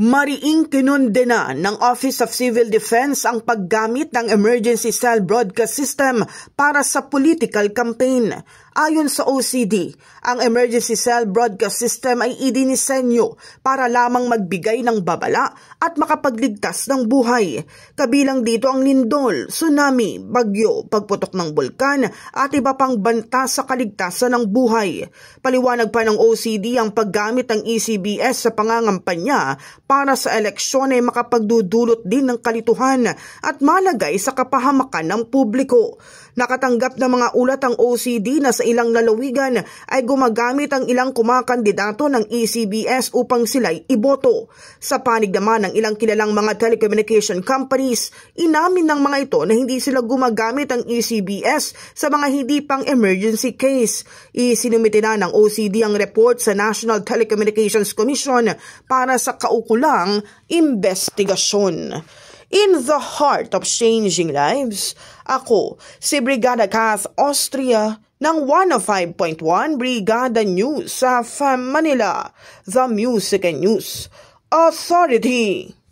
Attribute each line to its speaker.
Speaker 1: Mariing kinundena ng Office of Civil Defense ang paggamit ng Emergency Cell Broadcast System para sa political campaign. Ayon sa OCD, ang Emergency Cell Broadcast System ay idinisenyo para lamang magbigay ng babala at makapagligtas ng buhay. Kabilang dito ang lindol, tsunami, bagyo, pagputok ng bulkan at iba pang banta sa kaligtasan ng buhay. Paliwanag pa ng OCD ang paggamit ng ECBS sa pangangampanya para sa eleksyon ay makapagdudulot din ng kalituhan at malagay sa kapahamakan ng publiko. Nakatanggap ng mga ulat ang OCD na sa ilang lalawigan ay gumagamit ang ilang kumakandidato ng ECBS upang sila'y iboto. Sa panig naman ng ilang kilalang mga telecommunication companies, inamin ng mga ito na hindi sila gumagamit ng ECBS sa mga hindi pang emergency case. Isinumite na ng OCD ang report sa National Telecommunications Commission para sa kaukulang investigasyon. In the heart of changing lives, ako si Brigada Kath Austria ng 105.1 Brigada News sa Manila, the Music and News Authority.